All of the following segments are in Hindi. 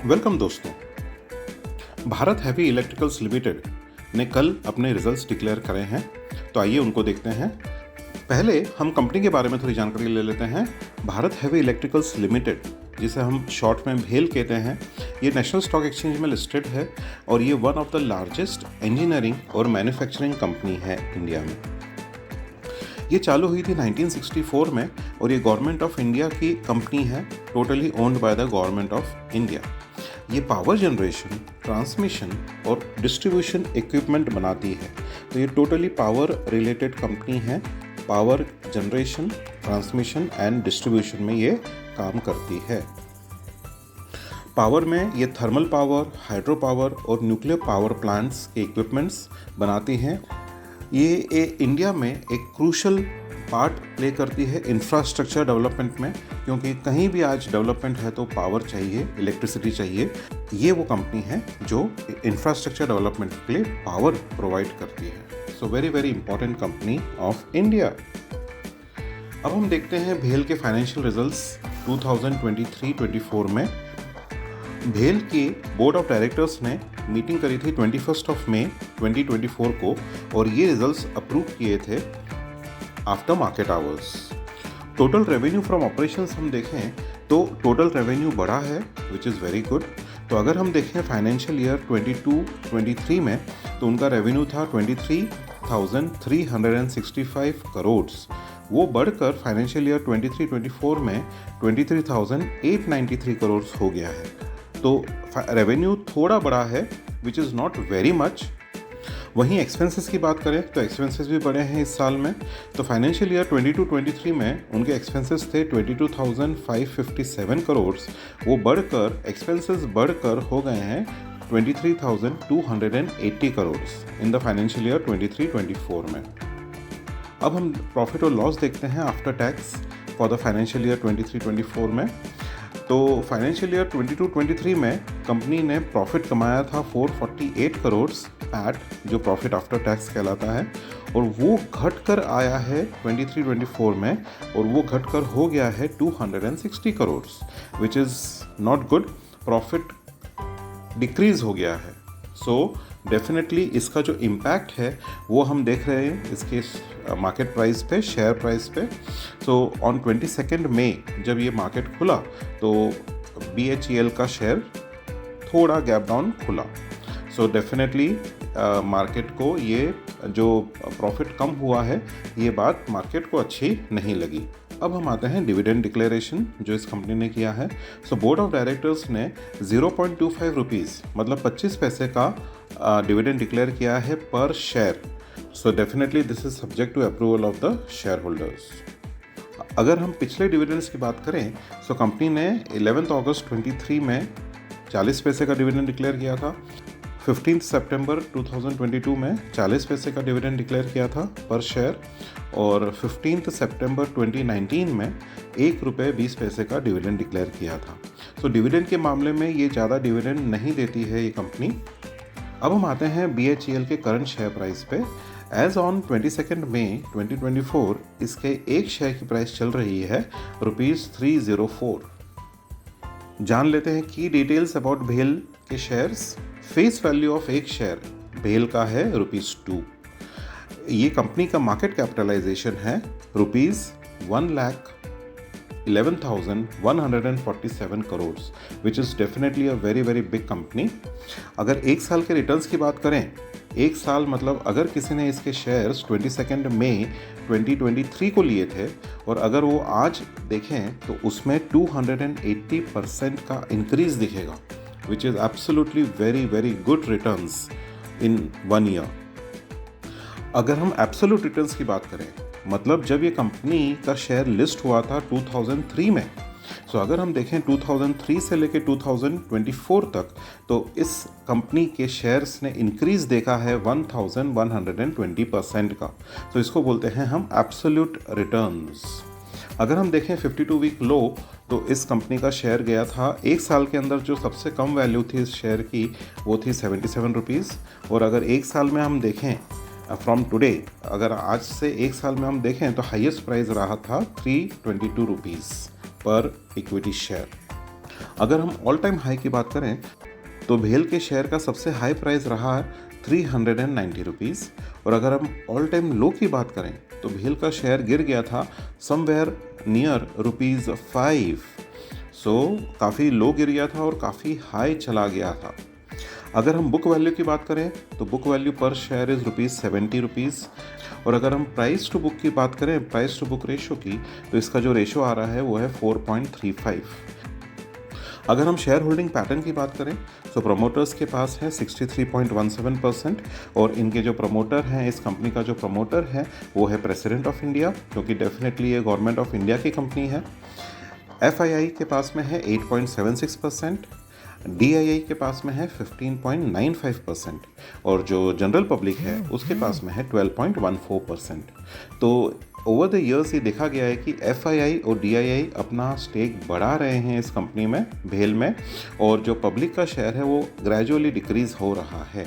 वेलकम दोस्तों। भारत हैवी इलेक्ट्रिकल्स लिमिटेड ने कल अपने रिजल्ट्स डिक्लेयर करे हैं, तो आइए उनको देखते हैं। पहले हम कंपनी के बारे में थोड़ी जानकारी ले लेते हैं। भारत हैवी इलेक्ट्रिकल्स लिमिटेड, जिसे हम शॉर्ट में भेल कहते हैं, ये नेशनल स्टॉक एक्सचेंज में लिस्टेड है और ये one of the largest engineering और मैन्युफैक्चरिंग कंपनी है इंडिया में। ये चालू हुई थी 1964 में और ये गवर्नमेंट ऑफ इंडिया की कंपनी है, totally owned by the government of India. ये पावर जनरेशन, ट्रांसमिशन और डिस्ट्रीब्यूशन इक्विपमेंट बनाती है, तो ये टोटली पावर रिलेटेड कंपनी है। Power generation, transmission and distribution में ये काम करती है। पावर में ये थर्मल पावर, हाइड्रो पावर और न्यूक्लियर पावर प्लांट्स के इक्विपमेंट्स बनाती हैं। ये इंडिया में एक क्रूशल पार्ट प्ले करती है इंफ्रास्ट्रक्चर डेवलपमेंट में, क्योंकि कहीं भी आज डेवलपमेंट है तो पावर चाहिए, इलेक्ट्रिसिटी चाहिए। ये वो कंपनी है जो इंफ्रास्ट्रक्चर डेवलपमेंट के लिए पावर प्रोवाइड करती है। So very very important company of India. अब हम देखते हैं भेल के फाइनेंशियल रिजल्ट्स 2023-24 में। भेल की बोर्ड ऑफ डायरेक्टर्स ने मीटिंग करी थी 21 मई 2024 को और ये रिजल्ट्स अप्रूव किए थे after market hours. Total revenue from operations हम देखें तो टोटल रेवेन्यू बढ़ा है, विच इज़ वेरी गुड। तो अगर हम देखें फाइनेंशियल ईयर 22-23 में तो उनका रेवेन्यू था 23,365 करोड़, वो बढ़कर फाइनेंशियल ईयर 23-24 में 23,893 करोड़ हो गया है। तो रेवेन्यू थोड़ा बढ़ा है, which is not very much. वहीं एक्सपेंसेस की बात करें तो एक्सपेंसेस भी बढ़े हैं इस साल में। तो फाइनेंशियल ईयर 22-23 में उनके एक्सपेंसेस थे 22,557 करोड़, वो बढ़कर एक्सपेंसेस बढ़कर हो गए हैं 23,280 crore in the financial year 23-24 में। अब हम प्रॉफिट और लॉस देखते हैं after tax for the financial year 23-24 में। तो फाइनेंशियल ईयर 22-23 में कंपनी ने प्रॉफिट कमाया था 448 करोड़ पैट, जो प्रॉफिट आफ्टर टैक्स कहलाता है, और वो घटकर आया है 23-24 में और वो घटकर हो गया है 260 crore, which is not good. Profit decrease हो गया है। सो डेफिनेटली इसका जो इम्पैक्ट है वो हम देख रहे हैं इसके मार्केट प्राइस पे, शेयर प्राइस पे। सो ऑन 22 मई जब ये मार्केट खुला तो BHEL का शेयर थोड़ा गैप डाउन खुला। सो डेफिनेटली मार्केट को ये जो प्रॉफिट कम हुआ है, ये बात मार्केट को अच्छी नहीं लगी। अब हम आते हैं डिविडेंड डिक्लेरेशन जो इस कंपनी ने किया है। सो बोर्ड ऑफ डायरेक्टर्स ने 0.25 रुपीज़ मतलब 25 पैसे का डिविडेंड डिक्लेयर किया है पर share. So definitely this is subject to approval of the shareholders. अगर हम पिछले डिविडेंड्स की बात करें तो कंपनी ने 11 अगस्त 23 में 40 पैसे का डिविडेंड डिक्लेयर किया था। 15 सितंबर 2022 में 40 पैसे का डिविडेंड डिक्लेयर किया था पर शेयर, और 15 सितंबर 2019 में ₹1.20 का डिविडेंड डिक्लेयर किया था। सो डिविडेंड के मामले में ये ज़्यादा डिविडेंड नहीं देती है ये कंपनी। अब हम आते हैं BHEL के करंट शेयर प्राइस पे। एज ऑन 22 मई 2024 इसके एक शेयर की प्राइस चल रही है ₹304। जान लेते हैं की डिटेल्स अबाउट भेल के शेयर्स। फेस वैल्यू ऑफ एक शेयर भेल का है ₹2। ये कंपनी का मार्केट कैपिटलाइजेशन है ₹1,11,147 crore, which is definitely a very very big company. अगर एक साल के रिटर्न्स की बात करें, एक साल मतलब अगर किसी ने इसके शेयर्स 22 मई 2023 को लिए थे और अगर वो आज देखें तो उसमें 280% का इंक्रीज दिखेगा, which is absolutely very very good returns in 1 year. अगर हम एब्सोल्यूट रिटर्न्स की बात करें, मतलब जब ये कंपनी का शेयर लिस्ट हुआ था 2003 में, सो अगर हम देखें 2003 से लेकर 2024 तक तो इस कंपनी के शेयर्स ने इंक्रीज देखा है 1120% का। तो इसको बोलते हैं हम एब्सोल्यूट रिटर्न्स। अगर हम देखें 52 वीक लो तो इस कंपनी का शेयर गया था एक साल के अंदर, जो सबसे कम वैल्यू थी इस शेयर की वो थी 77 रुपीज़, और अगर एक साल में हम देखें फ्रॉम टुडे, अगर आज से एक साल में हम देखें तो हाईएस्ट प्राइस रहा था 322 रुपीज़ पर इक्विटी शेयर। अगर हम ऑल टाइम हाई की बात करें तो भेल के शेयर का सबसे हाई प्राइस रहा 390 रुपीज़, और अगर हम ऑल टाइम लो की बात करें तो भेल का शेयर गिर गया था समवेयर नियर ₹5। सो काफ़ी लो गिर गया था और काफ़ी हाई चला गया था। अगर हम बुक वैल्यू की बात करें तो बुक वैल्यू पर शेयर इज़ ₹70, और अगर हम प्राइस टू बुक की बात करें, प्राइस टू बुक रेशो की, तो इसका जो रेशो आ रहा है वो है 4.35। अगर हम शेयर होल्डिंग पैटर्न की बात करें तो प्रमोटर्स के पास है 63.17%, और इनके जो प्रमोटर हैं, इस कंपनी का जो प्रमोटर है वो है प्रेसिडेंट ऑफ इंडिया, क्योंकि डेफिनेटली ये गवर्नमेंट ऑफ इंडिया की कंपनी है। FII के पास में है 8.76%, DII के पास में है 15.95%, और जो जनरल पब्लिक है उसके पास में है 12.14%। तो ओवर द ईयर्स ये देखा गया है कि FII और DII अपना स्टेक बढ़ा रहे हैं इस कंपनी में, भेल में, और जो पब्लिक का शेयर है वो ग्रेजुअली डिक्रीज हो रहा है।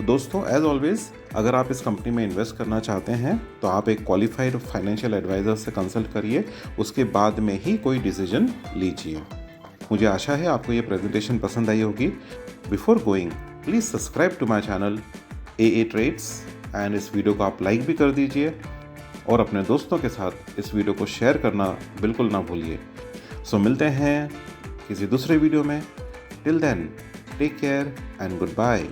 दोस्तों, एज ऑलवेज अगर आप इस कंपनी में इन्वेस्ट करना चाहते हैं तो आप एक क्वालिफाइड फाइनेंशियल एडवाइज़र से कंसल्ट करिए, उसके बाद में ही कोई डिसीजन लीजिए। मुझे आशा है आपको ये प्रेजेंटेशन पसंद आई होगी। Before going, please subscribe to my channel AA trades, and इस वीडियो को आप लाइक भी कर दीजिए और अपने दोस्तों के साथ इस वीडियो को शेयर करना बिल्कुल ना भूलिए। मिलते हैं किसी दूसरे वीडियो में। Till then, take care and good bye.